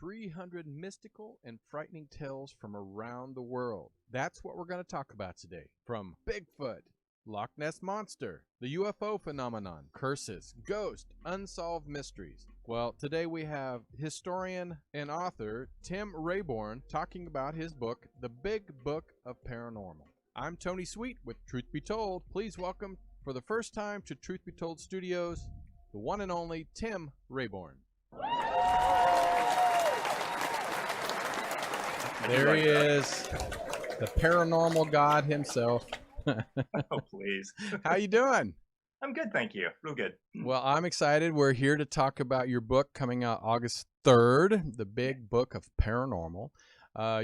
300 mystical and frightening tales from around the world. That's what we're going to talk about today. From Bigfoot, Loch Ness Monster, the UFO phenomenon, curses, ghosts, unsolved mysteries. Well, today we have historian and author Tim Rayborn talking about his book, The Big Book of Paranormal. I'm Tony Sweet with Truth Be Told. Please welcome, for the first time to Truth Be Told Studios, the one and only Tim Rayborn. There he is, the paranormal god himself. Oh, please. How you doing? I'm good, thank you. Real good. Well, I'm excited. We're here to talk about your book coming out August 3rd, The Big Book of Paranormal.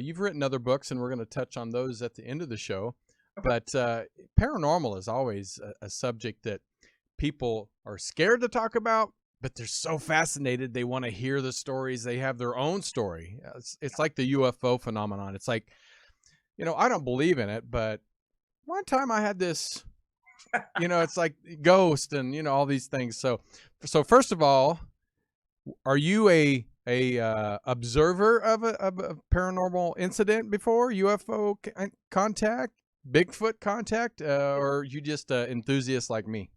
You've written other books, and we're going to touch on those at the end of the show. But paranormal is always a subject that people are scared to talk about, but they're so fascinated. They want to hear the stories. They have their own story. It's like the UFO phenomenon. It's like, I don't believe in it, but one time I had this, it's like ghost and, all these things. So first of all, are you a observer of a paranormal incident before? UFO contact, Bigfoot contact, or are you just an enthusiast like me?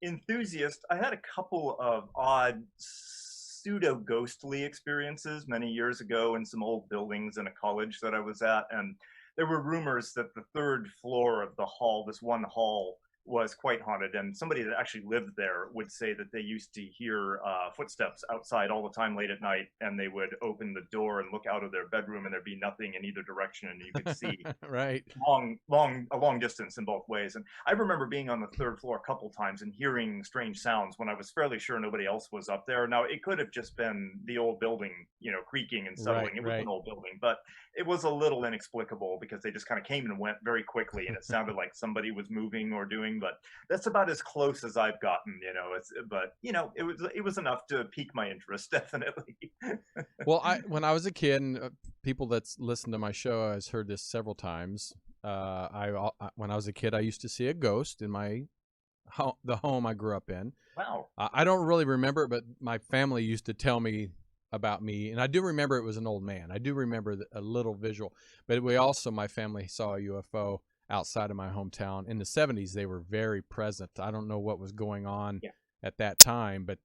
Enthusiast. I had a couple of odd pseudo-ghostly experiences many years ago in some old buildings in a college that I was at, and there were rumors that the third floor of the hall, this one hall, was quite haunted, and somebody that actually lived there would say that they used to hear footsteps outside all the time late at night, and they would open the door and look out of their bedroom, and there'd be nothing in either direction, and you could see right, a long distance in both ways. And I remember being on the third floor a couple times and hearing strange sounds when I was fairly sure nobody else was up there. Now, it could have just been the old building, creaking and settling. Right, it was an old building, but it was a little inexplicable because they just kind of came and went very quickly, and it sounded like somebody was moving or doing. But that's about as close as I've gotten, it was enough to pique my interest, definitely. Well, when I was a kid, and people that's listened to my show has heard this several times. When I was a kid, I used to see a ghost in the home I grew up in. Wow. I don't really remember it, but my family used to tell me about me, and I do remember it was an old man. I do remember a little visual, but my family saw a UFO outside of my hometown. In the 70s, they were very present. I don't know what was going on at that time, but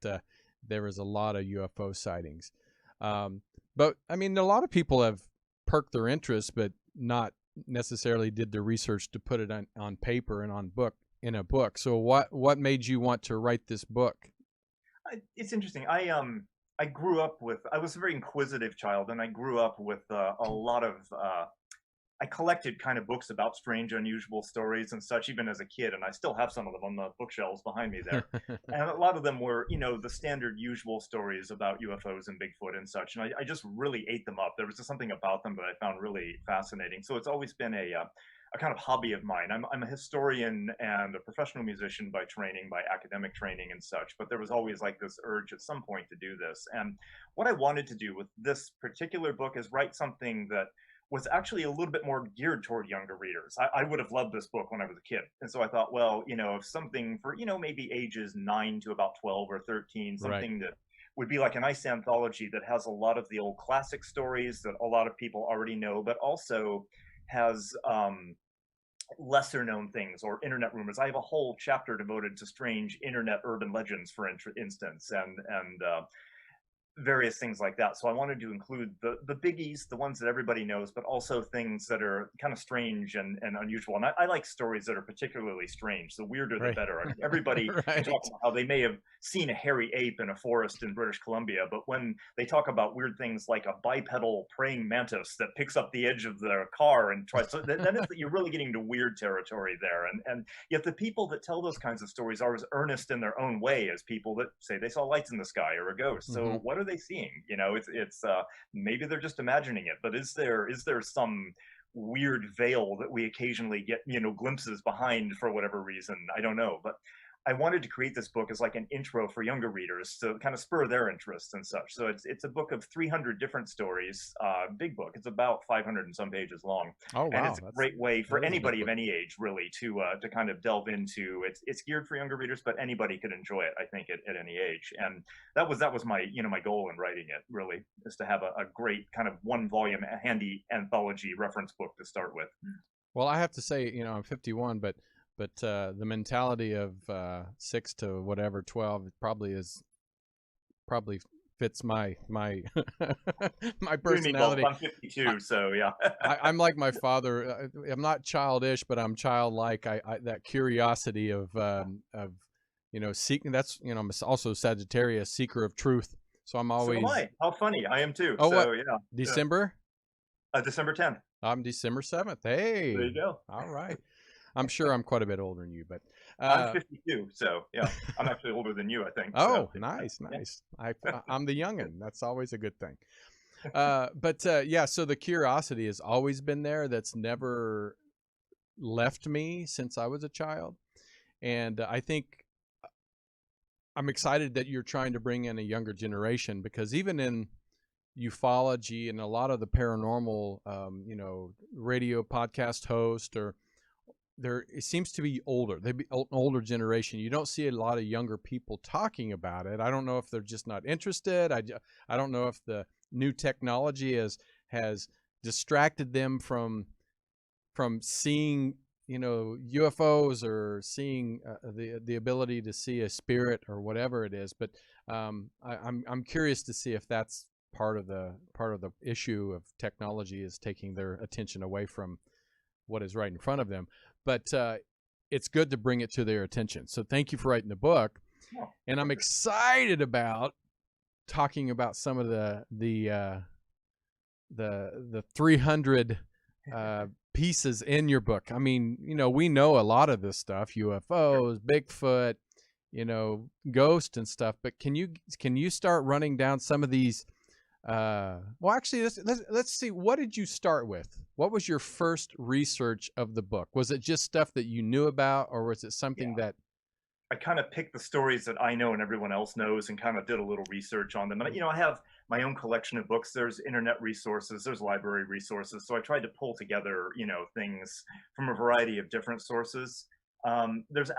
there was a lot of UFO sightings. But, I mean, a lot of people have perked their interest, but not necessarily did the research to put it on paper and in a book. So what made you want to write this book? It's interesting. I was a very inquisitive child, and I grew up with a lot of I collected kind of books about strange, unusual stories and such, even as a kid, and I still have some of them on the bookshelves behind me there. And a lot of them were, the standard usual stories about UFOs and Bigfoot and such, and I just really ate them up. There was just something about them that I found really fascinating. So it's always been a kind of hobby of mine. I'm a historian and a professional musician by training, by academic training and such, but there was always like this urge at some point to do this. And what I wanted to do with this particular book is write something that was actually a little bit more geared toward younger readers. I would have loved this book when I was a kid. And so I thought, well, if something for, maybe ages 9 to about 12 or 13, something that would be like a nice anthology that has a lot of the old classic stories that a lot of people already know, but also has lesser known things or internet rumors. I have a whole chapter devoted to strange internet urban legends, for instance, and various things like that. So I wanted to include the biggies, the ones that everybody knows, but also things that are kind of strange and unusual. And I like stories that are particularly strange. The weirder, the better. I mean, everybody talks about how they may have seen a hairy ape in a forest in British Columbia, but when they talk about weird things like a bipedal praying mantis that picks up the edge of their car and tries, so then you're really getting to weird territory there. And yet the people that tell those kinds of stories are as earnest in their own way as people that say they saw lights in the sky or a ghost. So what are they seeing? It's maybe they're just imagining it, but is there some weird veil that we occasionally get glimpses behind for whatever reason? I don't know, but I wanted to create this book as like an intro for younger readers to kind of spur their interest and such. So it's a book of 300 different stories, big book. It's about 500 and some pages long, Oh and wow, it's a great way for that is a big anybody of book. any age really to kind of delve into. It's geared for younger readers, but anybody could enjoy it, I think, at any age. And that was my my goal in writing it, really, is to have a great kind of one volume, a handy anthology reference book to start with. Well, I have to say, you know, I'm 51, but the mentality of 6 to whatever 12 probably fits my my Well, personality. I'm 52, so yeah. I'm like my father. I'm not childish, but I'm childlike. I that curiosity of you know, seeking. That's, you know, I'm also Sagittarius, seeker of truth. So I'm So am always. I. How funny. I am too. Oh, what? So yeah. December? December 10th. I'm December 7th. There Hey, you go. all right. I'm sure I'm quite a bit older than you, but I'm 52, so yeah, I'm actually older than you, I think. So oh, nice, yeah. nice. I'm the youngin. That's always a good thing. But yeah, so the curiosity has always been there. That's never left me since I was a child, and I think I'm excited that you're trying to bring in a younger generation, because even in ufology and a lot of the paranormal, you know, radio podcast host, or there, it seems to be older. They be an older generation. You don't see a lot of younger people talking about it. I don't know if they're just not interested. I don't know if the new technology has distracted them from seeing, you know, UFOs, or seeing the ability to see a spirit or whatever it is. But I'm curious to see if that's part of the issue of technology, is taking their attention away from what is right in front of them. But it's good to bring it to their attention. So thank you for writing the book, Oh, and I'm excited about talking about some of the 300 pieces in your book. I mean, you know, we know a lot of this stuff: UFOs, Bigfoot, you know, ghosts and stuff. But can you start running down some of these? Well, actually, let's see. What did you start with? What was your first research of the book? Was it just stuff that you knew about, or was it something that I kind of picked the stories that I know and everyone else knows and kind of did a little research on them. And, I have my own collection of books. There's internet resources, there's library resources. So I tried to pull together, things from a variety of different sources. There's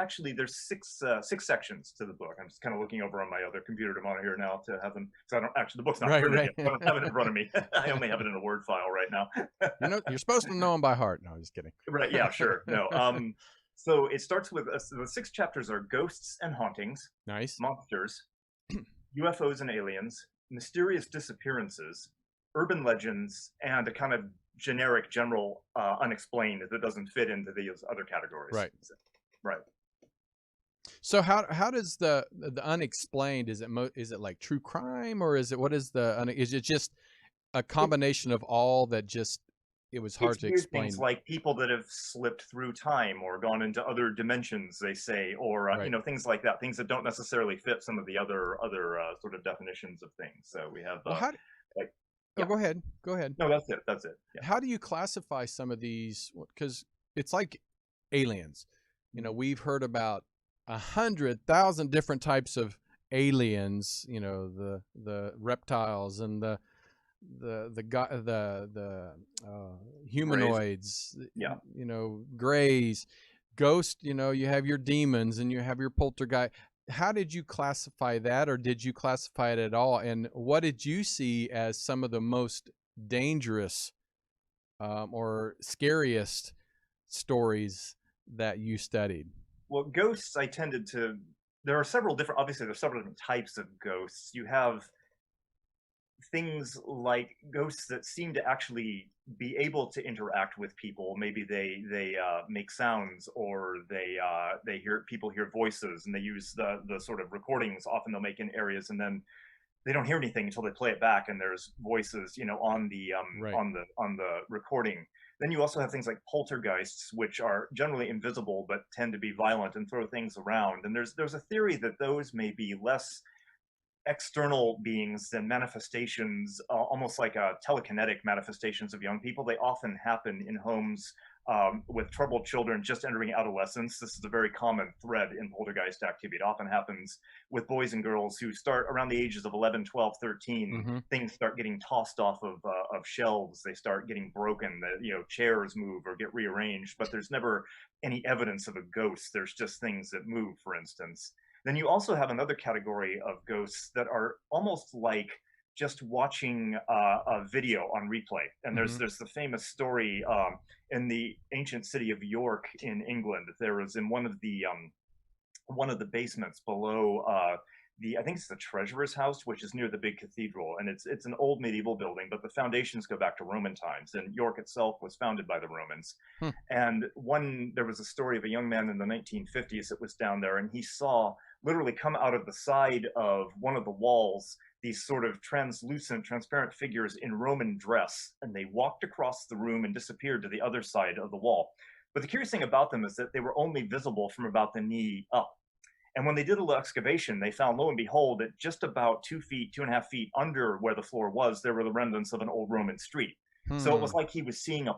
six sections to the book. I'm just kind of looking over on my other computer to monitor now to have them. So I don't actually, the book's not printed yet. So I don't have it in front of me. I only have it in a Word file right now. you know you're supposed to know them by heart? No, I'm just kidding. Right? Yeah, sure. No. So it starts with the 6 chapters are ghosts and hauntings, Nice. monsters, UFOs and aliens, mysterious disappearances, urban legends, and a kind of general unexplained that doesn't fit into these other categories. Right. Right. So how does the unexplained, is it like true crime, or is it just a combination of all that just it was hard It's to weird explain? things like people that have slipped through time or gone into other dimensions, they say, or Right. things like that, things that don't necessarily fit some of the other sort of definitions of things. So we have Well, like oh, yeah. go ahead. No, that's it. That's it. Yeah. How do you classify some of these? Because it's like aliens. You know, we've heard about 100,000 different types of aliens. You know, the reptiles and the humanoids. Yeah. You know, grays, ghost. You know, you have your demons and you have your poltergeist. How did you classify that, or did you classify it at all? And what did you see as some of the most dangerous or scariest stories that you studied? Well, ghosts, there are several different, obviously there's several different types of ghosts. You have things like ghosts that seem to actually be able to interact with people. Maybe they make sounds, or they people hear voices, and they use the sort of recordings. Often they'll make in areas, and then they don't hear anything until they play it back, and there's voices, on the Right. on the recording. Then you also have things like poltergeists, which are generally invisible but tend to be violent and throw things around. And there's a theory that those may be less external beings than manifestations, almost like telekinetic manifestations of young people. They often happen in homes with troubled children just entering adolescence. This is a very common thread in poltergeist activity. It often happens with boys and girls who start around the ages of 11, 12, 13. Mm-hmm. Things start getting tossed off of shelves. They start getting broken. Chairs move or get rearranged, but there's never any evidence of a ghost. There's just things that move, for instance. Then you also have another category of ghosts that are almost like just watching a video on replay. And there's the famous story in the ancient city of York in England. There was in one of the basements below I think it's the treasurer's house, which is near the big cathedral, and it's an old medieval building, but the foundations go back to Roman times, and York itself was founded by the Romans. And there was a story of a young man in the 1950s that was down there, and he saw literally come out of the side of one of the walls these sort of transparent figures in Roman dress, and they walked across the room and disappeared to the other side of the wall. But the curious thing about them is that they were only visible from about the knee up. And when they did a little excavation, they found, lo and behold, that just about 2 feet, 2.5 feet under where the floor was, there were the remnants of an old Roman street. So it was like he was seeing a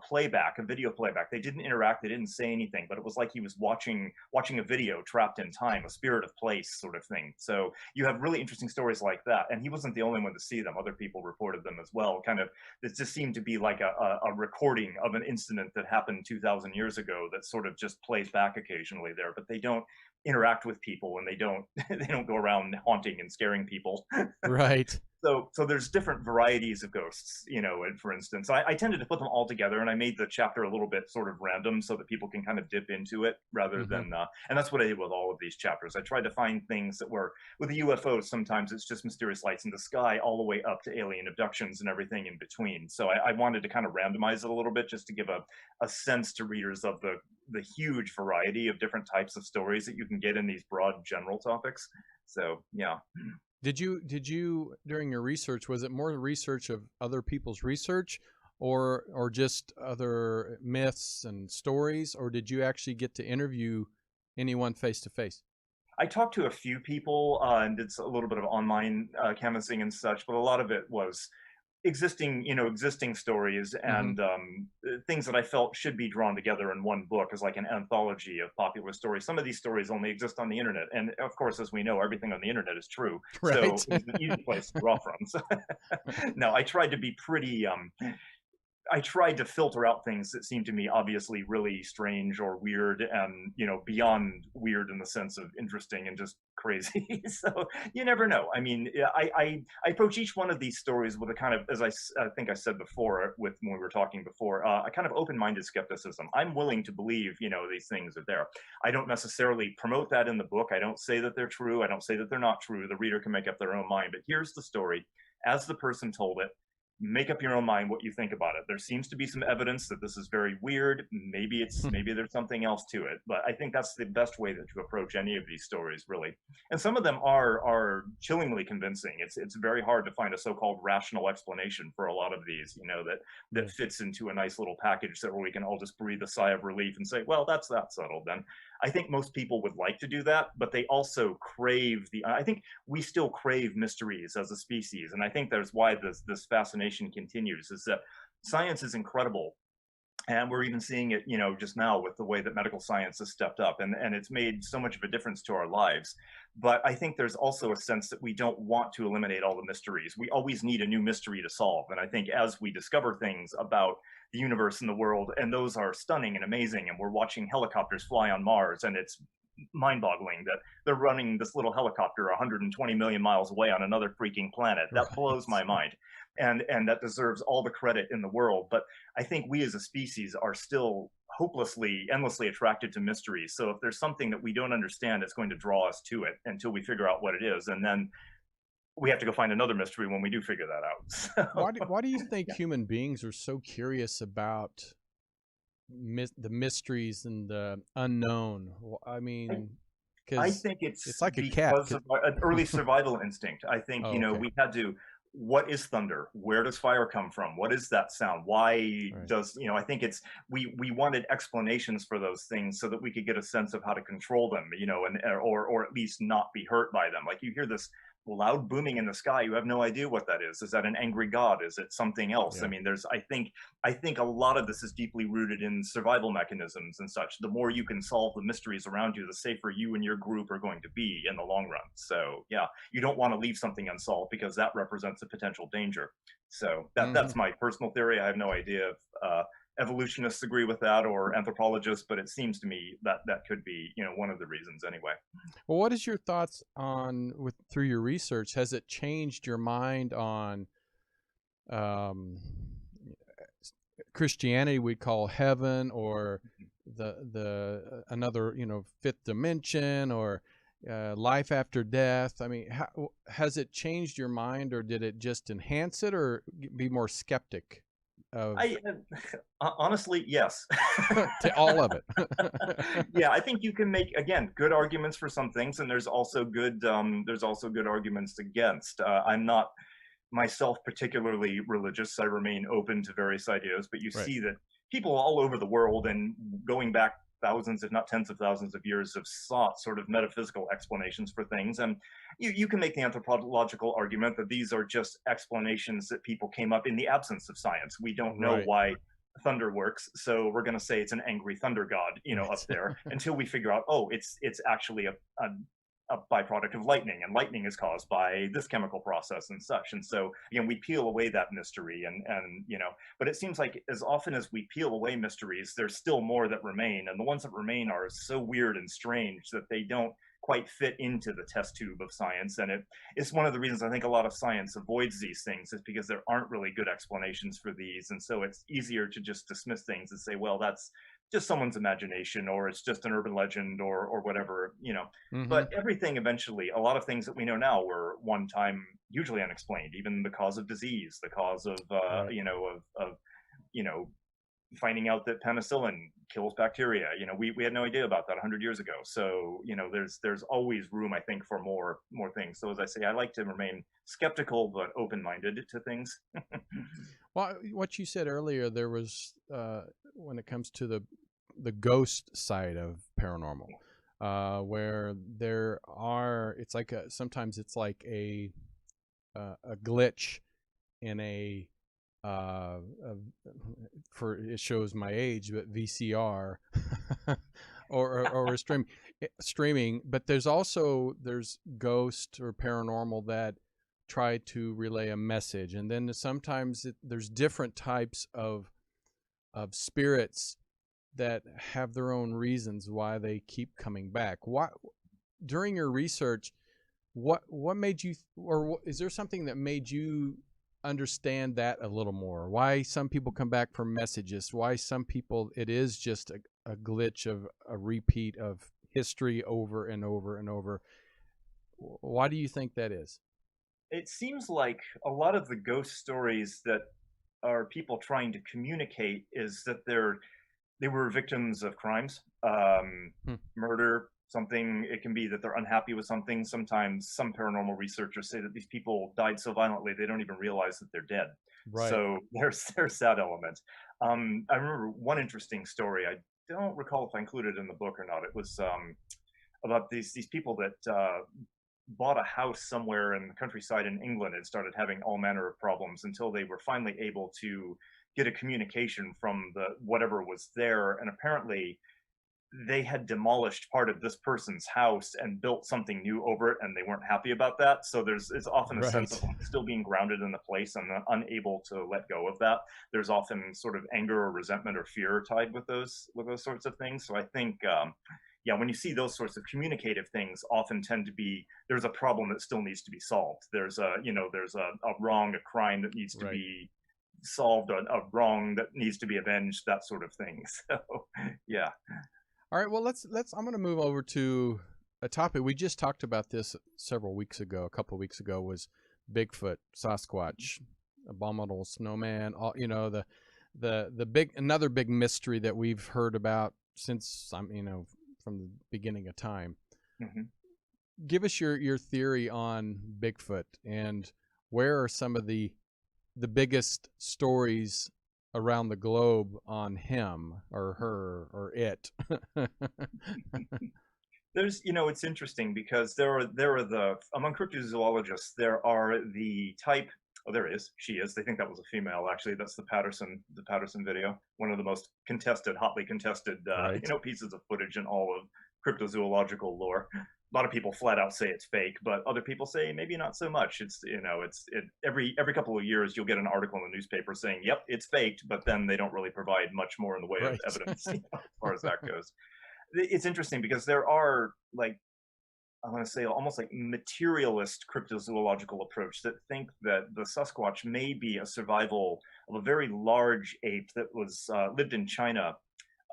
video playback. They didn't interact, they didn't say anything, but it was like he was watching a video trapped in time, a spirit of place sort of thing. So you have really interesting stories like that. And he wasn't the only one to see them. Other people reported them as well. It just seemed to be like a recording of an incident that happened 2,000 years ago that sort of just plays back occasionally there, but they don't interact with people, and they don't go around haunting and scaring people. Right. So there's different varieties of ghosts, and for instance, I tended to put them all together, and I made the chapter a little bit sort of random so that people can kind of dip into it rather than, and that's what I did with all of these chapters. I tried to find things that were, with the UFOs, sometimes it's just mysterious lights in the sky all the way up to alien abductions and everything in between. So I wanted to kind of randomize it a little bit just to give a sense to readers of the huge variety of different types of stories that you can get in these broad general topics. So, yeah. Did you during your research, was it more research of other people's research or just other myths and stories, or did you actually get to interview anyone face to face? I talked to a few people and did a little bit of online canvassing and such, but a lot of it was existing stories and things that I felt should be drawn together in one book as like an anthology of popular stories. Some of these stories only exist on the internet, and of course, as we know, everything on the internet is true. Right. So it's an easy place to draw from. So, no, I tried to be pretty I tried to filter out things that seemed to me obviously really strange or weird, and beyond weird in the sense of interesting and just crazy. So you never know. I mean, I approach each one of these stories with a kind of, as I think I said before, when we were talking before, a kind of open-minded skepticism. I'm willing to believe these things are there. I don't necessarily promote that in the book. I don't say that they're true. I don't say that they're not true. The reader can make up their own mind. But here's the story as the person told it. Make up your own mind what you think about it. There seems to be some evidence that this is very weird. Maybe there's something else to it, but I think that's the best way to approach any of these stories, really. And some of them are chillingly convincing. It's very hard to find a so-called rational explanation for a lot of these, that fits into a nice little package that where we can all just breathe a sigh of relief and say, well, that's that settled then. I think most people would like to do that, but they also crave I think we still crave mysteries as a species. And I think that's why this fascination continues, is that science is incredible. And we're even seeing it, just now with the way that medical science has stepped up, and it's made so much of a difference to our lives. But I think there's also a sense that we don't want to eliminate all the mysteries. We always need a new mystery to solve. And I think as we discover things about the universe and the world, and those are stunning and amazing, and we're watching helicopters fly on Mars, and it's mind-boggling that they're running this little helicopter 120 million miles away on another freaking planet. That blows my mind. And that deserves all the credit in the world. But I think we as a species are still hopelessly, endlessly attracted to mysteries. So if there's something that we don't understand, it's going to draw us to it until we figure out what it is. And then we have to go find another mystery when we do figure that out. So. Why do you think human beings are so curious about the mysteries and the unknown? I mean, I think it's like a cat. Of an early survival instinct. I think, we had to, what is thunder? Where does fire come from? What is that sound? Why does, I think it's, we wanted explanations for those things so that we could get a sense of how to control them, or at least not be hurt by them. Like you hear this loud booming in the sky. You have no idea what that is. Is that an angry god? Is it something else? Yeah. I mean, I think a lot of this is deeply rooted in survival mechanisms and such. The more you can solve the mysteries around you, the safer you and your group are going to be in the long run. So yeah, you don't want to leave something unsolved because that represents a potential danger. So that's my personal theory. I have no idea if evolutionists agree with that or anthropologists, but it seems to me that that could be, one of the reasons anyway. Well, what is your thoughts on through your research? Has it changed your mind on um, Christianity we call heaven, or the another fifth dimension, or life after death? I mean, has it changed your mind, or did it just enhance it, or be more skeptic of I honestly, yes. to all of it? Yeah, I think you can make, again, good arguments for some things, and there's also good arguments against. I'm not myself particularly religious. I remain open to various ideas, but you Right. see that people all over the world, and going back thousands, if not tens of thousands of years, have sought sort of metaphysical explanations for things. And you can make the anthropological argument that these are just explanations that people came up in the absence of science. We don't know Right. why thunder works, so we're going to say it's an angry thunder god, up there, until we figure out, oh, it's actually a byproduct of lightning, and lightning is caused by this chemical process and such. And so again, we peel away that mystery, and but it seems like as often as we peel away mysteries, there's still more that remain, and the ones that remain are so weird and strange that they don't quite fit into the test tube of science. And it's one of the reasons I think a lot of science avoids these things, is because there aren't really good explanations for these, and so it's easier to just dismiss things and say, well, that's just someone's imagination, or it's just an urban legend, or whatever. But everything eventually, a lot of things that we know now were one time hugely unexplained. Even the cause of disease, the cause of Right. you know finding out that penicillin kills bacteria. We had no idea about that 100 years ago. So there's always room, I think, for more things. So as I say, I like to remain skeptical but open-minded to things. Well, what you said earlier, there was when it comes to the ghost side of paranormal, where it's like sometimes it's like a glitch in uh, for it shows my age, but VCR or streaming. But there's ghost or paranormal that try to relay a message, and then sometimes there's different types of spirits that have their own reasons why they keep coming back. What during your research, what made you, or is there something that made you understand that a little more? Why some people come back for messages? Why some people it is just a glitch of a repeat of history over and over and over? Why do you think that is? It seems like a lot of the ghost stories that are people trying to communicate is that they were victims of crimes, Hmm. murder, something. It can be that they're unhappy with something. Sometimes some paranormal researchers say that these people died so violently they don't even realize that they're dead. Right. So there's that element. I remember one interesting story. I don't recall if I included it in the book or not. It was about these people that bought a house somewhere in the countryside in England and started having all manner of problems until they were finally able to get a communication from the whatever was there. And apparently they had demolished part of this person's house and built something new over it, and they weren't happy about that. So it's often a sense of Right. still being grounded in the place and unable to let go of that. There's often sort of anger or resentment or fear tied with those sorts of things. So I think yeah, when you see those sorts of communicative things, often tend to be there's a problem that still needs to be solved. There's a wrong, a crime that needs to Right. be solved, a wrong that needs to be avenged, that sort of thing. So yeah. All right. Well, let's. I'm going to move over to a topic we just talked about this several weeks ago. A couple of weeks ago was Bigfoot, Sasquatch, abominable snowman. All the big another big mystery that we've heard about since from the beginning of time. Mm-hmm. Give us your theory on Bigfoot, and where are some of the biggest stories around the globe on him or her or it? There's, it's interesting because there are the among cryptozoologists there are the type. Oh, there is. She is. They think that was a female. Actually, that's the Patterson video. One of the most contested, hotly contested, Right. pieces of footage in all of cryptozoological lore. A lot of people flat out say it's fake, but other people say maybe not so much. Every couple of years you'll get an article in the newspaper saying, "Yep, it's faked," but then they don't really provide much more in the way of Right. evidence, as far as that goes. It's interesting because there are, like, I want to say almost like materialist cryptozoological approach that think that the Sasquatch may be a survival of a very large ape that was lived in China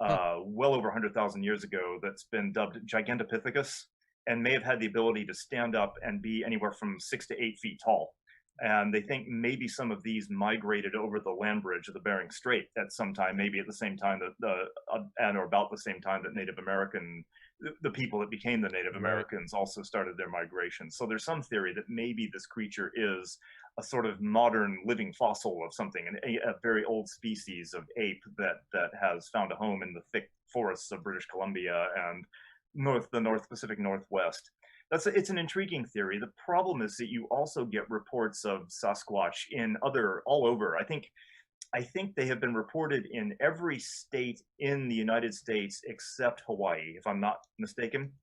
Huh. well over 100,000 years ago. That's been dubbed Gigantopithecus and may have had the ability to stand up and be anywhere from 6 to 8 feet tall. And they think maybe some of these migrated over the land bridge of the Bering Strait at some time, maybe at the same time that and or about the same time that Native American, the people that became the Native Right. Americans, also started their migration. So there's some theory that maybe this creature is a sort of modern living fossil of something, a very old species of ape that has found a home in the thick forests of British Columbia and the North Pacific Northwest. It's an intriguing theory. The problem is that you also get reports of Sasquatch in other all over. I think they have been reported in every state in the United States except Hawaii, if I'm not mistaken.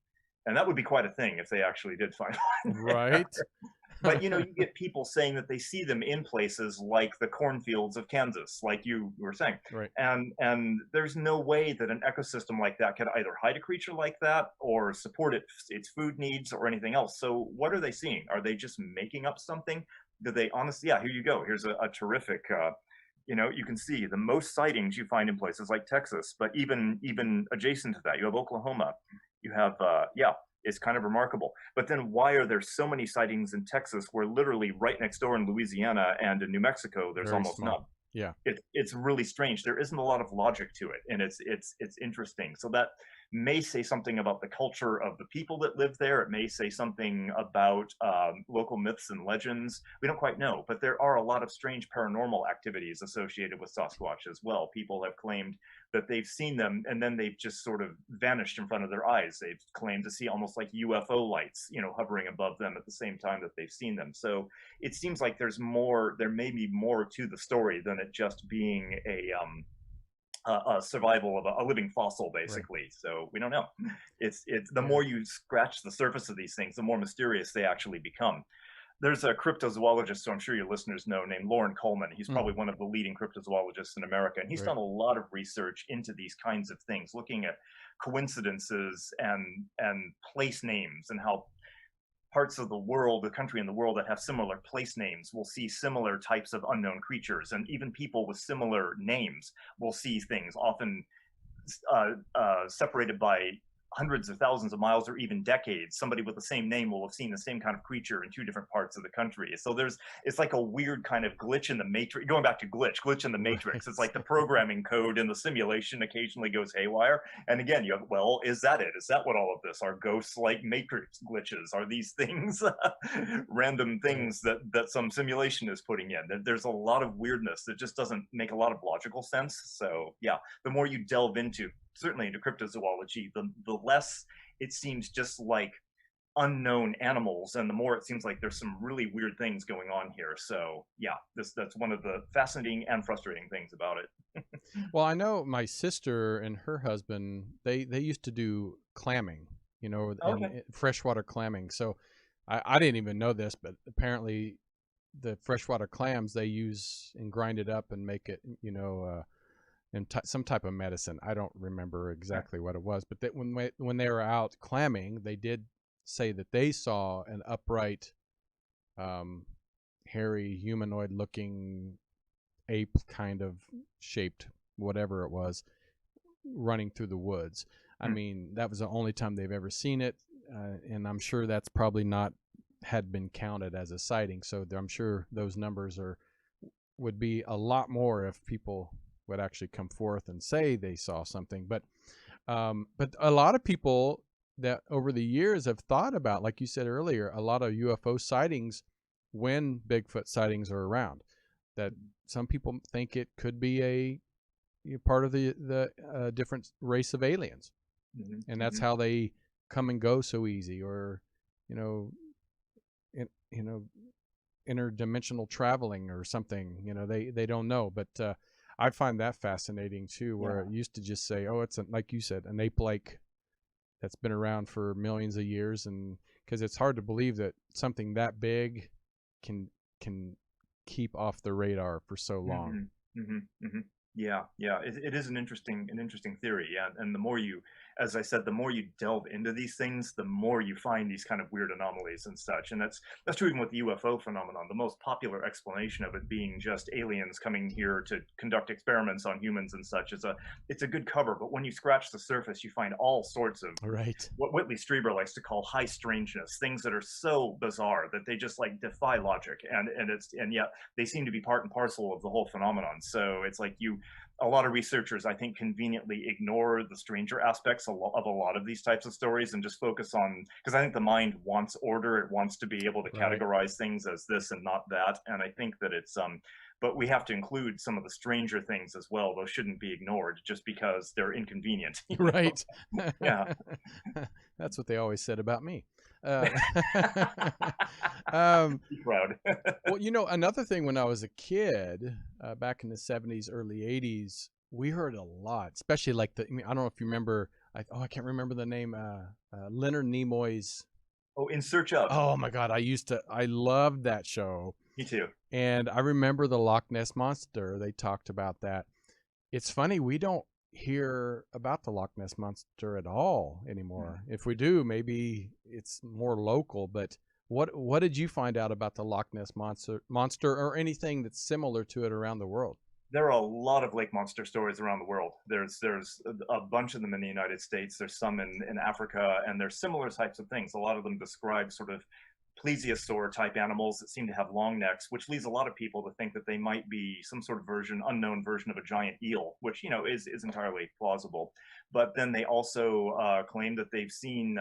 And that would be quite a thing if they actually did find one there. Right. But you get people saying that they see them in places like the cornfields of Kansas, like you were saying. Right. And there's no way that an ecosystem like that could either hide a creature like that or support its food needs or anything else. So what are they seeing? Are they just making up something? Do they honestly? Yeah, here you go. Here's a terrific. You can see the most sightings you find in places like Texas, but even adjacent to that, you have Oklahoma. You have yeah, it's kind of remarkable. But then why are there so many sightings in Texas where literally right next door in Louisiana and in New Mexico there's Very almost none? small. Yeah. It's really strange. There isn't a lot of logic to it, and it's interesting. So that may say something about the culture of the people that live there. It may say something about local myths and legends. We don't quite know, but there are a lot of strange paranormal activities associated with Sasquatch as well. People have claimed that they've seen them, and then they've just sort of vanished in front of their eyes. They've claimed to see almost like UFO lights, hovering above them at the same time that they've seen them. So it seems like there may be more to the story than it just being a survival of a living fossil, Right. basically. So we don't know. It's the Yeah. more you scratch the surface of these things, the more mysterious they actually become. There's a cryptozoologist who I'm sure your listeners know named Lauren Coleman. He's Hmm. probably one of the leading cryptozoologists in America, and he's Right. done a lot of research into these kinds of things, looking at coincidences and place names and how parts of the world, the country and the world that have similar place names will see similar types of unknown creatures, and even people with similar names will see things often separated by hundreds of thousands of miles or even decades. Somebody with the same name will have seen the same kind of creature in two different parts of the country. So it's like a weird kind of glitch in the matrix. Going back to glitch in the matrix. It's Right. like the programming code in the simulation occasionally goes haywire. And again, well, is that it? Is that what all of this are? Ghosts like matrix glitches? Are these things random Right. things that some simulation is putting in? There's a lot of weirdness that just doesn't make a lot of logical sense. So yeah, the more you delve into, certainly into cryptozoology, the less it seems just like unknown animals, and the more it seems like there's some really weird things going on here. So yeah, that's one of the fascinating and frustrating things about it. Well, I know my sister and her husband, they used to do clamming, Okay. and freshwater clamming. So I didn't even know this, but apparently the freshwater clams they use and grind it up and make it, in some type of medicine. I don't remember exactly what it was, but that when they were out clamming, they did say that they saw an upright, um, hairy, humanoid-looking ape kind of shaped, whatever it was, running through the woods. I Hmm. mean, that was the only time they've ever seen it, and I'm sure that's probably not had been counted as a sighting. So I'm sure those numbers would be a lot more if people would actually come forth and say they saw something. But a lot of people that over the years have thought about, like you said earlier, a lot of UFO sightings when Bigfoot sightings are around. That some people think it could be a part of the different race of aliens, Hmm. and that's Hmm. how they come and go so easy, or you know, you know, interdimensional traveling or something. You know, they don't know, but I find that fascinating too, where it used to just say, oh, it's like you said, an ape-like that's been around for millions of years, and because it's hard to believe that something that big can keep off the radar for so long. Yeah, it is an interesting theory. Yeah, and the more you, as I said, the more you delve into these things, the more you find these kind of weird anomalies and such. And that's true even with the UFO phenomenon. The most popular explanation of it being just aliens coming here to conduct experiments on humans and such is it's a good cover. But when you scratch the surface, you find all sorts of Right. what Whitley Strieber likes to call high strangeness, things that are so bizarre that they just like defy logic, and yet they seem to be part and parcel of the whole phenomenon. So it's like a lot of researchers, I think, conveniently ignore the stranger aspects of a lot of these types of stories and just focus on, because I think the mind wants order. It wants to be able to categorize things as this and not that. And I think that but we have to include some of the stranger things as well. Those shouldn't be ignored just because they're inconvenient. Right. Yeah. That's what they always said about me. Be proud. Well, you know, another thing, when I was a kid, back in the 70s, early 80s, we heard a lot, especially like I don't know if you remember, I can't remember the name, Leonard Nimoy's. Oh, In Search of. Oh my God. I loved that show. Me too. And I remember the Loch Ness Monster. They talked about that. It's funny, we don't hear about the Loch Ness Monster at all anymore. If we do, maybe it's more local. But what did you find out about the Loch Ness monster or anything that's similar to it around the world? There are a lot of lake monster stories around the world. There's a bunch of them in the United States. There's some in Africa, and there's similar types of things. A lot of them describe sort of plesiosaur type animals that seem to have long necks, which leads a lot of people to think that they might be some sort of unknown version of a giant eel, which, you know, is entirely plausible. But then they also claim that they've seen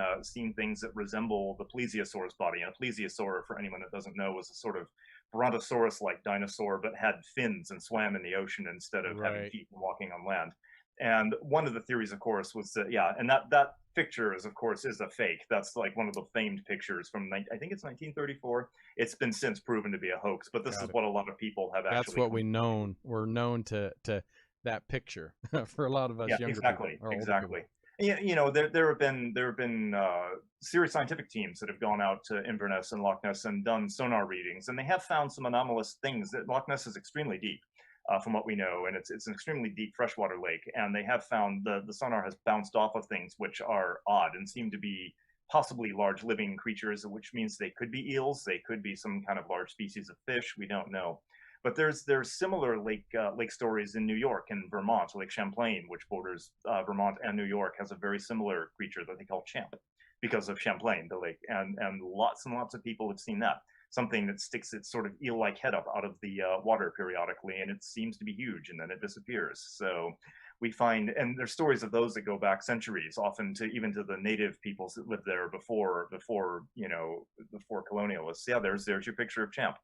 things that resemble the plesiosaur's body. And a plesiosaur, for anyone that doesn't know, was a sort of brontosaurus-like dinosaur, but had fins and swam in the ocean instead of having feet and walking on land. And one of the theories, of course, was that, and that picture is, of course, is a fake. That's like one of the famed pictures from, I think it's 1934. It's been since proven to be a hoax, but this is what a lot of people have actually. That's what we're known to that picture for a lot of us younger people. Exactly. Yeah, you know, there have been serious scientific teams that have gone out to Inverness and Loch Ness and done sonar readings, and they have found some anomalous things. That Loch Ness is extremely deep, from what we know, and it's an extremely deep freshwater lake. And they have found the sonar has bounced off of things which are odd and seem to be possibly large living creatures, which means they could be eels, they could be some kind of large species of fish. We don't know. But there's similar lake stories in New York and Vermont. Lake Champlain, which borders Vermont and New York, has a very similar creature that they call Champ, because of Champlain, the lake, and lots of people have seen that. Something that sticks its sort of eel-like head up out of the water periodically, and it seems to be huge, and then it disappears. So we find, and there's stories of those that go back centuries, often to even to the native peoples that lived there before colonialists. Yeah, there's your picture of Champ.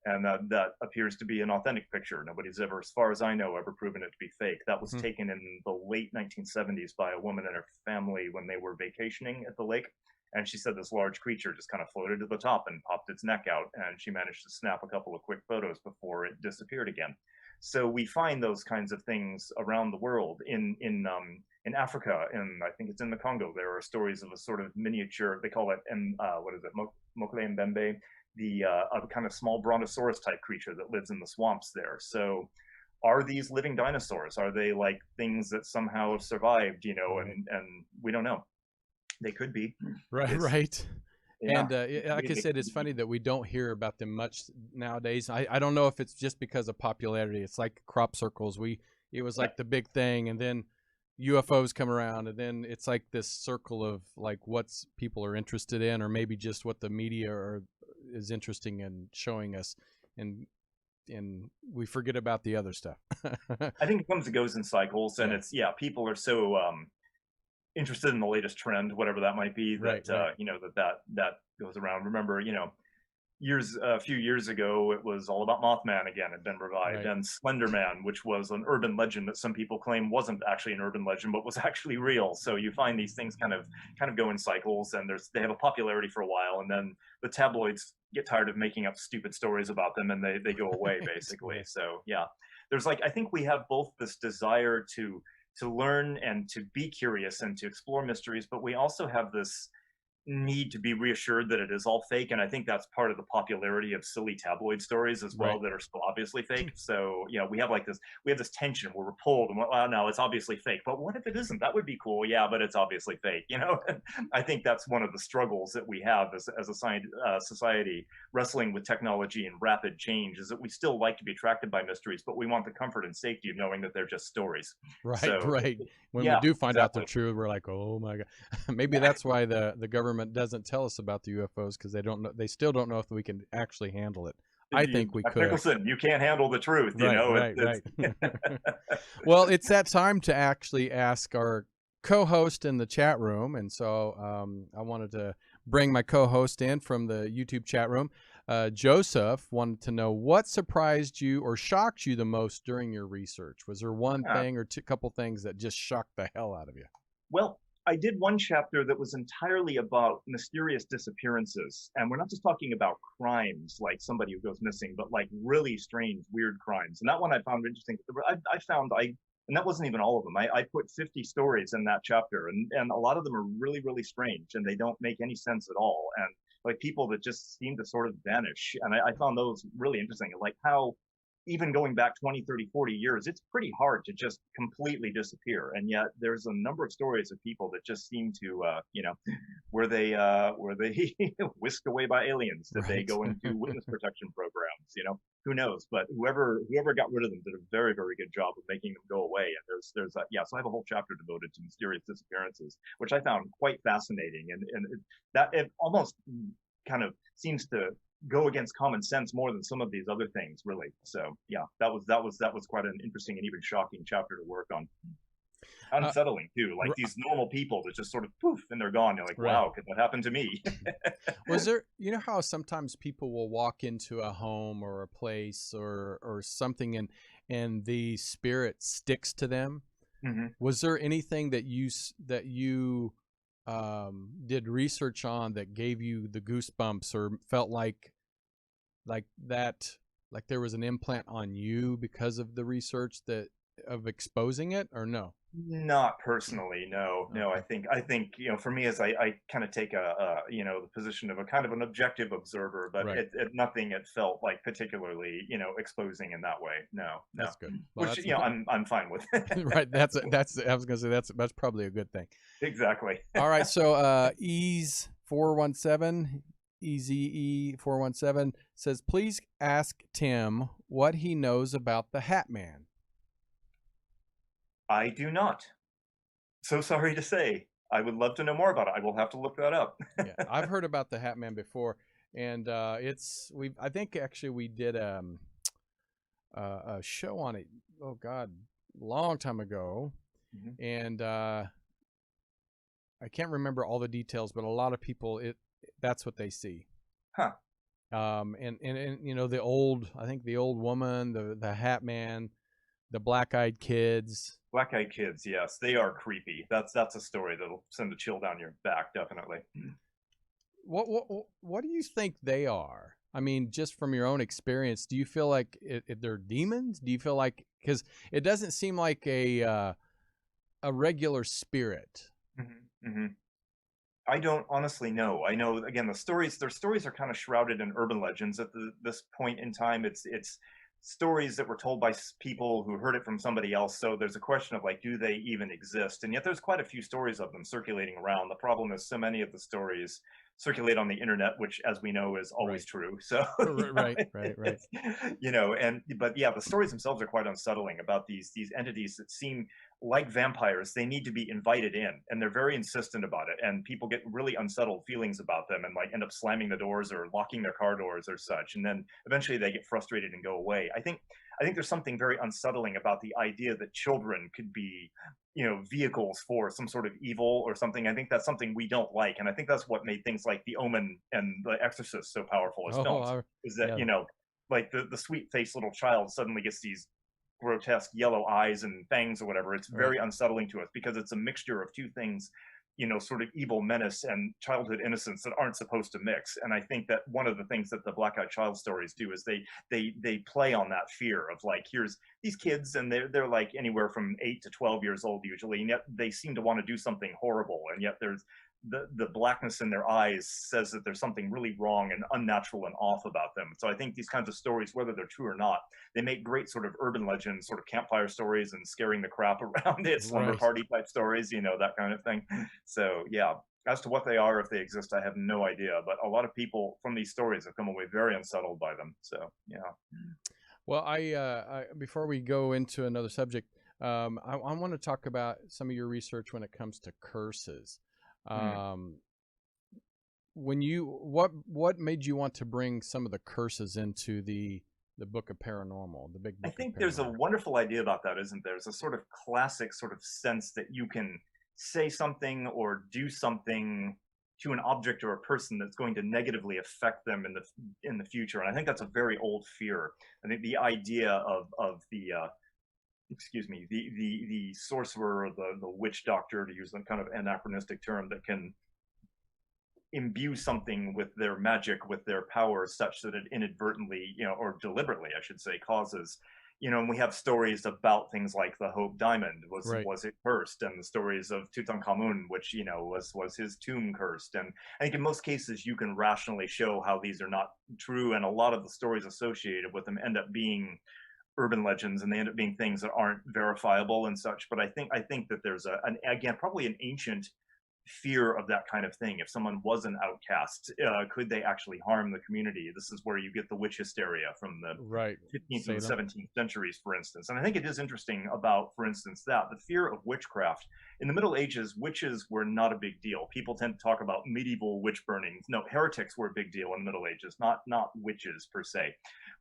And that appears to be an authentic picture. Nobody's ever, as far as I know, ever proven it to be fake. That was taken in the late 1970s by a woman and her family when they were vacationing at the lake. And she said this large creature just kind of floated to the top and popped its neck out. And she managed to snap a couple of quick photos before it disappeared again. So we find those kinds of things around the world. In Africa, and I think it's in the Congo, there are stories of a sort of miniature, they call it, Mokele Mbembe, a kind of small brontosaurus type creature that lives in the swamps there. So are these living dinosaurs? Are they like things that somehow have survived, you know, and we don't know. They could be. Right. Yeah. And like I said, it's funny that we don't hear about them much nowadays. I don't know if it's just because of popularity. It's like crop circles. It was like the big thing, and then UFOs come around, and then it's like this circle of like what's people are interested in, or maybe just what the media is interesting in showing us, and we forget about the other stuff. I think it comes and goes in cycles, and it's people are so interested in the latest trend, whatever that might be, that you know, that goes around. Remember, you know, a few years ago, it was all about Mothman again had been revived, Right. and Slender Man, which was an urban legend that some people claim wasn't actually an urban legend but was actually real. So you find these things kind of go in cycles, and they have a popularity for a while, and then the tabloids get tired of making up stupid stories about them, and they go away basically. Right. So yeah, there's like, I think we have both this desire to learn and to be curious and to explore mysteries, but we also have this need to be reassured that it is all fake, and I think that's part of the popularity of silly tabloid stories as well, Right. that are so obviously fake. So we have like this tension where we're pulled and, well, no, it's obviously fake, but what if it isn't? That would be cool. Yeah, but it's obviously fake. I think that's one of the struggles that we have as a society, wrestling with technology and rapid change, is that we still like to be attracted by mysteries, but we want the comfort and safety of knowing that they're just stories. Right. So Right. When we yeah, do find out they're exactly. true, we're like, oh my god. Maybe that's why the government doesn't tell us about the UFOs, because they don't know. They still don't know if we can actually handle it. I think we could. Nicholson, you can't handle the truth. Right. Right. It's Right. Well, it's that time to actually ask our co-host in the chat room, and so I wanted to bring my co-host in from the YouTube chat room. Joseph wanted to know what surprised you or shocked you the most during your research. Was there one thing or couple things that just shocked the hell out of you? Well, I did one chapter that was entirely about mysterious disappearances. And we're not just talking about crimes like somebody who goes missing, but like really strange, weird crimes. And that one I found interesting. And that wasn't even all of them. I put 50 stories in that chapter, and a lot of them are really, really strange, and they don't make any sense at all. And like people that just seem to sort of vanish. And I found those really interesting. Like how, even going back 20, 30, 40 years, it's pretty hard to just completely disappear. And yet there's a number of stories of people that just seem to, were they whisked away by aliens? Did they Right. go into witness protection programs? Who knows? But whoever got rid of them did a very, very good job of making them go away. And so I have a whole chapter devoted to mysterious disappearances, which I found quite fascinating. And it almost kind of seems to go against common sense more than some of these other things, really. So yeah, that was quite an interesting and even shocking chapter to work on. Unsettling too, like these normal people that just sort of poof and they're gone. You're like, right. Wow, could that happen to me? Was there, how sometimes people will walk into a home or a place or something, and the spirit sticks to them? Mm-hmm. Was there anything that you did research on that gave you the goosebumps, or felt like that, like there was an implant on you because of the research of exposing it, or no? Not personally, no. I think for me, as I kind of take the position of a kind of an objective observer, but Right. nothing it felt like particularly exposing in that way. No. That's good. Well, Which that's I'm fine with. right. That's I was gonna say that's probably a good thing. Exactly. All right. So Ease 417 EZE417 says, please ask Tim what he knows about the Hat Man. I do not. So sorry to say. I would love to know more about it. I will have to look that up. Yeah, I've heard about the Hat Man before, and I think actually we did a show on it. Oh God, long time ago, Mm-hmm. and I can't remember all the details, but a lot of people that's what they see. Huh. And the old woman, the Hat Man, the black-eyed kids. Black-eyed kids, yes, they are creepy. That's a story that'll send a chill down your back, definitely. What do you think they are? I mean, just from your own experience, do you feel like they're demons? Do you feel like, because it doesn't seem like a regular spirit? Mm-hmm. Mm-hmm. I don't honestly know. I know, again, their stories are kind of shrouded in urban legends at this point in time. It's stories that were told by people who heard it from somebody else. So there's a question of like, do they even exist? And yet there's quite a few stories of them circulating around. The problem is so many of the stories circulate on the internet, which, as we know, is always true. So right. But yeah, the stories themselves are quite unsettling about these entities that seem like vampires. They need to be invited in, and they're very insistent about it, and people get really unsettled feelings about them and like end up slamming the doors or locking their car doors or such, and then eventually they get frustrated and go away. I I think there's something very unsettling about the idea that children could be, vehicles for some sort of evil or something. I think that's something we don't like, and I think that's what made things like The Omen and The Exorcist so powerful as Oh, films. Is that yeah. like the sweet-faced little child suddenly gets these grotesque yellow eyes and fangs or whatever. It's very unsettling to us because it's a mixture of two things, sort of evil menace and childhood innocence that aren't supposed to mix. And I think that one of the things that the Black Eyed Child stories do is they play on that fear of like, here's these kids and they're like anywhere from 8 to 12 years old usually, and yet they seem to want to do something horrible, and yet there's the blackness in their eyes says that there's something really wrong and unnatural and off about them. So I think these kinds of stories, whether they're true or not, they make great sort of urban legends, sort of campfire stories and scaring the crap around it, slumber party type stories, that kind of thing. So yeah, as to what they are, if they exist, I have no idea. But a lot of people from these stories have come away very unsettled by them. So yeah. Well, I before we go into another subject, I want to talk about some of your research when it comes to curses. When what made you want to bring some of the curses into the Book of Paranormal, the Big Book? I think there's a wonderful idea about that, isn't there? There's a sort of classic sort of sense that you can say something or do something to an object or a person that's going to negatively affect them in the future, and I think that's a very old fear. I think the idea of the the sorcerer or the witch doctor, to use a kind of anachronistic term, that can imbue something with their magic, with their power, such that it inadvertently, or deliberately, I should say, causes, and we have stories about things like the Hope Diamond was it cursed, and the stories of Tutankhamun, which was his tomb cursed. And I think in most cases you can rationally show how these are not true, and a lot of the stories associated with them end up being urban legends, and they end up being things that aren't verifiable and such. But I think that there's again probably an ancient fear of that kind of thing. If someone was an outcast, could they actually harm the community? This is where you get the witch hysteria from the 15th and 17th centuries, for instance. And I think it is interesting about, for instance, that the fear of witchcraft. In the Middle Ages, witches were not a big deal. People tend to talk about medieval witch burnings. No, heretics were a big deal in the Middle Ages, not witches per se.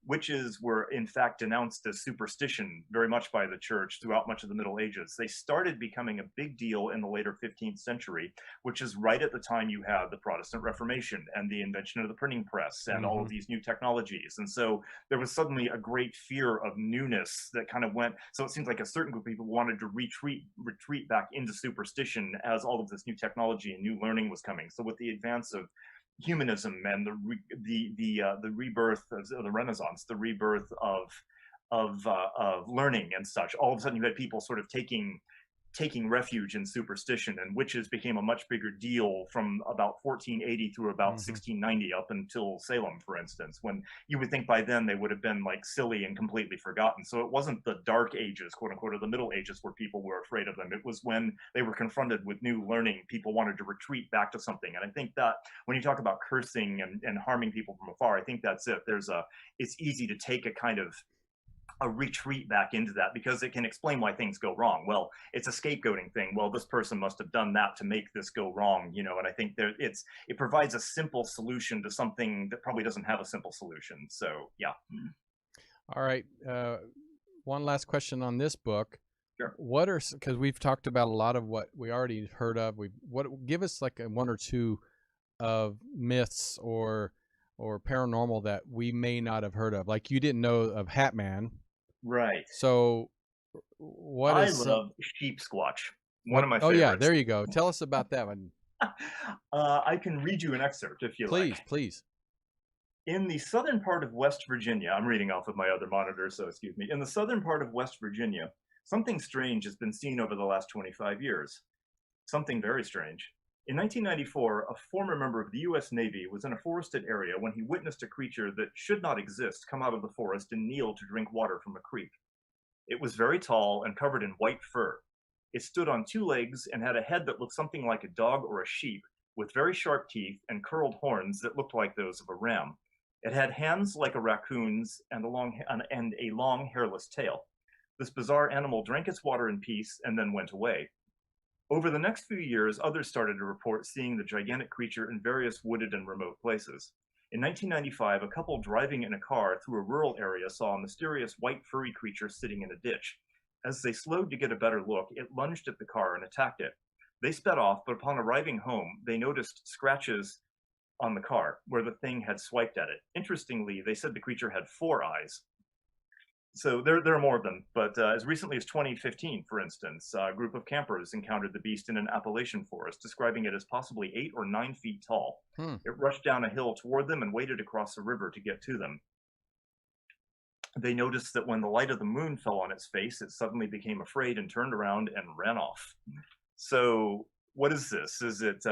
Witches were in fact denounced as superstition very much by the church throughout much of the Middle Ages. They started becoming a big deal in the later 15th century, which is right at the time you had the Protestant Reformation and the invention of the printing press and all of these new technologies. And so there was suddenly a great fear of newness that kind of went, so it seems like a certain group of people wanted to retreat back into superstition as all of this new technology and new learning was coming. So with the advance of humanism and the rebirth of the Renaissance, the rebirth of learning and such, all of a sudden you had people sort of taking refuge in superstition, and witches became a much bigger deal from about 1480 through about 1690 up until Salem, for instance, when you would think by then they would have been like silly and completely forgotten. So it wasn't the Dark Ages, quote unquote, or the Middle Ages where people were afraid of them. It was when they were confronted with new learning, people wanted to retreat back to something. And I think that when you talk about cursing and harming people from afar, I think that's it. It's easy to take a kind of a retreat back into that because it can explain why things go wrong. Well, it's a scapegoating thing. Well, this person must have done that to make this go wrong, and I think it provides a simple solution to something that probably doesn't have a simple solution. So yeah. All right. One last question on this book. Sure. Because we've talked about a lot of what we already heard of. Give us like one or two of myths or paranormal that we may not have heard of. Like you didn't know of Hat Man. Right. So I love Sheepsquatch. One of my favorites. Oh yeah, there you go. Tell us about that one. I can read you an excerpt if you like. Please. In the southern part of West Virginia, I'm reading off of my other monitor, so excuse me. In the southern part of West Virginia, something strange has been seen over the last 25 years. Something very strange. In 1994, a former member of the U.S. Navy was in a forested area when he witnessed a creature that should not exist come out of the forest and kneel to drink water from a creek. It was very tall and covered in white fur. It stood on two legs and had a head that looked something like a dog or a sheep, with very sharp teeth and curled horns that looked like those of a ram. It had hands like a raccoon's and a long hairless tail. This bizarre animal drank its water in peace and then went away. Over the next few years, others started to report seeing the gigantic creature in various wooded and remote places. In 1995, a couple driving in a car through a rural area saw a mysterious white furry creature sitting in a ditch. As they slowed to get a better look, it lunged at the car and attacked it. They sped off, but upon arriving home, they noticed scratches on the car where the thing had swiped at it. Interestingly, they said the creature had 4 eyes. So there are more of them, but as recently as 2015, for instance, a group of campers encountered the beast in an Appalachian forest, describing it as possibly 8 or 9 feet tall. Hmm. It rushed down a hill toward them and waded across the river to get to them. They noticed that when the light of the moon fell on its face, it suddenly became afraid and turned around and ran off. So, what is this? Is it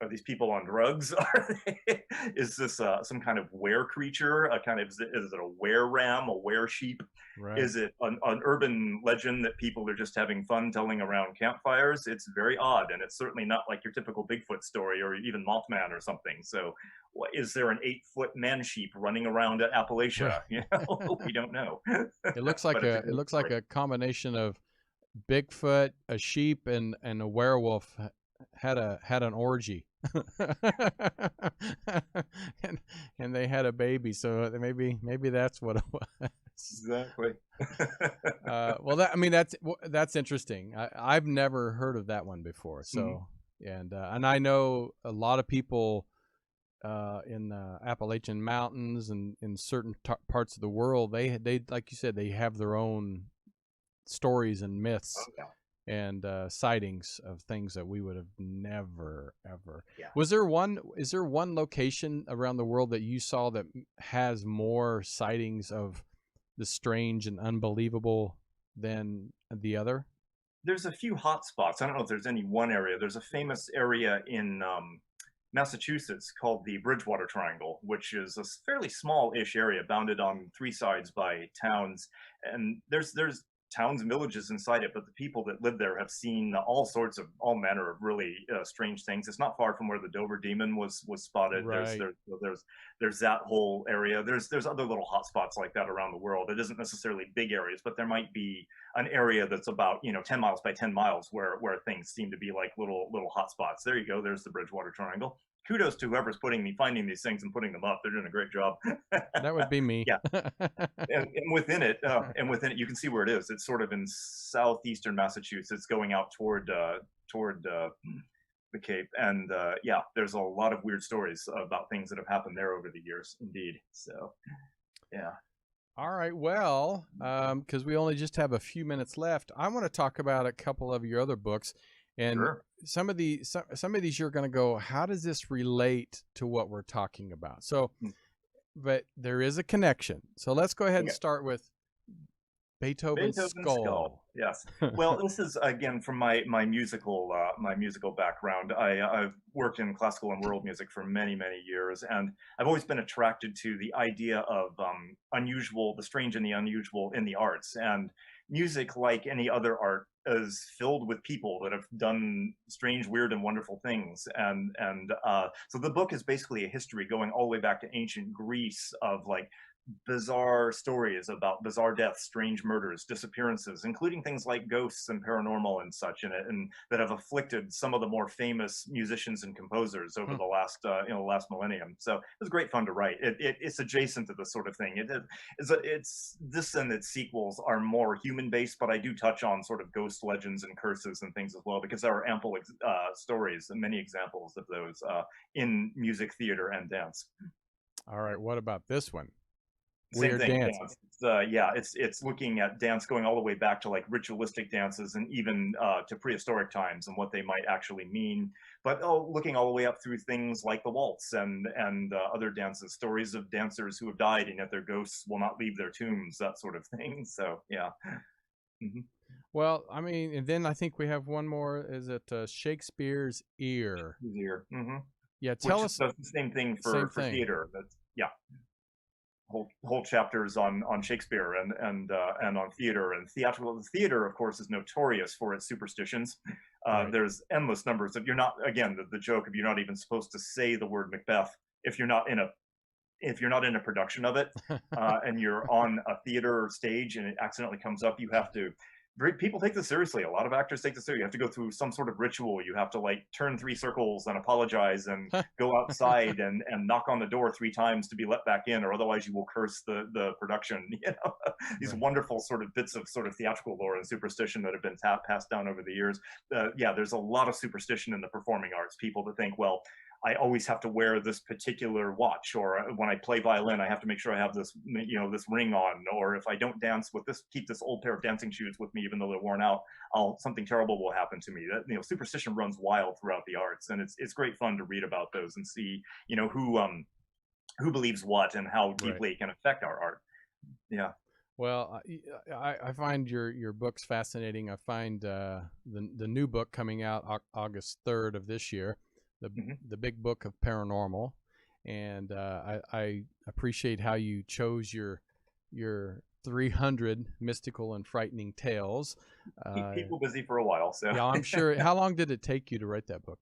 are these people on drugs? Is this some kind of were creature? A kind of is it a were ram, a were sheep? Right. Is it an urban legend that people are just having fun telling around campfires? It's very odd, and it's certainly not like your typical Bigfoot story or even Mothman or something. So, is there an 8-foot man sheep running around at Appalachia? You know, we don't know. It looks like a combination of Bigfoot, a sheep, and a werewolf had an orgy. and they had a baby, so maybe that's what it was. Exactly. Well, that's interesting. I've never heard of that one before. So, and I know a lot of people in the Appalachian Mountains and in certain parts of the world. They like you said, they have their own stories and myths. Oh, yeah. And sightings of things that we would have never ever. Yeah. Is there one location around the world that you saw that has more sightings of the strange and unbelievable than the other? There's a few hot spots. I don't know if there's any one area. There's a famous area in Massachusetts called the Bridgewater Triangle, which is a fairly small-ish area bounded on 3 sides by towns, and there's towns and villages inside it, but the people that live there have seen all manner of really strange things. It's not far from where the Dover Demon was spotted. Right. There's that whole area. There's other little hot spots like that around the world. It isn't necessarily big areas, but there might be an area that's about 10 miles by 10 miles where things seem to be like little hot spots. There you go. There's the Bridgewater Triangle. Kudos to whoever's finding these things and putting them up. They're doing a great job. That would be me. Yeah. and within it, you can see where it is. It's sort of in southeastern Massachusetts, going out toward the Cape. And yeah, there's a lot of weird stories about things that have happened there over the years, indeed. So, yeah. All right. Well, because we only just have a few minutes left, I want to talk about a couple of your other books. And Sure. some of these you're going to go, how does this relate to what we're talking about? So, but there is a connection. So let's go ahead and start with Beethoven's Skull. Yes. Well, this is again from my musical background. I've worked in classical and world music for many years, and I've always been attracted to the idea of the strange and the unusual in the arts. And music, like any other art, is filled with people that have done strange, weird, and wonderful things. And so the book is basically a history going all the way back to ancient Greece of like bizarre stories about bizarre deaths, strange murders, disappearances, including things like ghosts and paranormal and such in it, and that have afflicted some of the more famous musicians and composers over the last millennium. So it was great fun to write. It's adjacent to this sort of thing. It's this and its sequels are more human based, but I do touch on sort of ghost legends and curses and things as well, because there are ample stories and many examples of those in music, theater, and dance. All right. What about this one? Same thing. Dance. It's looking at dance going all the way back to like ritualistic dances and even to prehistoric times and what they might actually mean. But looking all the way up through things like the waltz and other dances, stories of dancers who have died and yet their ghosts will not leave their tombs, that sort of thing. So yeah. Mm-hmm. Well, I mean, and then I think we have one more. Is it Shakespeare's Ear? Ear. Mm-hmm. Yeah, tell us. Does the same thing for theater. That's, yeah. Whole chapters on Shakespeare and on theater and theatrical. The theater, of course, is notorious for its superstitions. Right. There's endless numbers of, you're not, again, the joke of you're not even supposed to say the word Macbeth if you're not in a production of it, and you're on a theater stage and it accidentally comes up, you have to People take this seriously. A lot of actors take this seriously. You have to go through some sort of ritual. You have to like turn 3 circles and apologize and go outside and knock on the door 3 times to be let back in, or otherwise you will curse the production. These Right. wonderful sort of bits of sort of theatrical lore and superstition that have been passed down over the years. There's a lot of superstition in the performing arts. People that think, well, I always have to wear this particular watch, or when I play violin, I have to make sure I have this, this ring on, or if I don't dance with this, keep this old pair of dancing shoes with me, even though they're worn out, something terrible will happen to me. That, superstition runs wild throughout the arts, and it's great fun to read about those and see, who believes what and how deeply it can affect our art. Yeah. Well, I find your books fascinating. I find the new book coming out August 3rd of this year, the Big Book of Paranormal, and I appreciate how you chose your 300 mystical and frightening tales. Keep people busy for a while. So yeah, I'm sure. How long did it take you to write that book?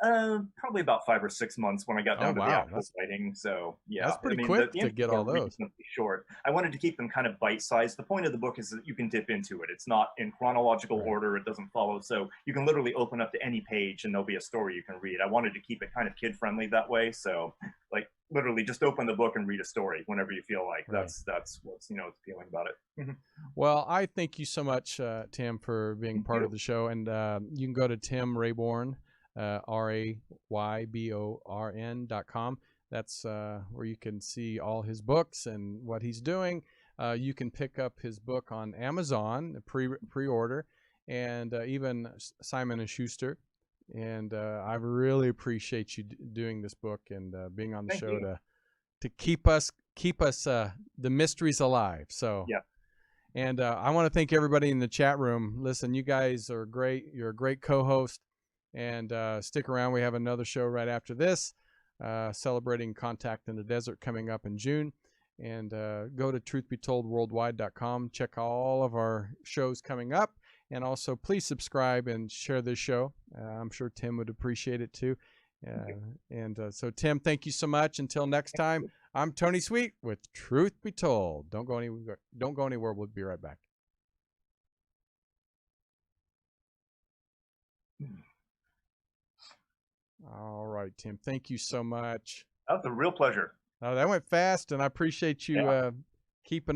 Probably about 5 or 6 months when I got down to the actual writing. So yeah, that's pretty quick to get all those. Short. I wanted to keep them kind of bite-sized. The point of the book is that you can dip into it. It's not in chronological order. It doesn't follow. So you can literally open up to any page and there'll be a story you can read. I wanted to keep it kind of kid-friendly that way. So like literally just open the book and read a story whenever you feel like. That's what's appealing about it. Well, I thank you so much, Tim, for being part of the show. And you can go to Tim Rayborn. RAYBORN.com. That's where you can see all his books and what he's doing. You can pick up his book on Amazon, pre-order, and even Simon & Schuster. And I really appreciate you doing this book and being on the show to keep us the mysteries alive. So yeah. And I want to thank everybody in the chat room. Listen, you guys are great. You're a great co-host. And stick around. We have another show right after this, celebrating Contact in the Desert coming up in June. And go to truthbetoldworldwide.com. Check all of our shows coming up. And also, please subscribe and share this show. I'm sure Tim would appreciate it too. So, Tim, thank you so much. Until next time, I'm Tony Sweet with Truth Be Told. Don't go anywhere. We'll be right back. All right, Tim. Thank you so much. That was a real pleasure. That went fast, and I appreciate you keeping up.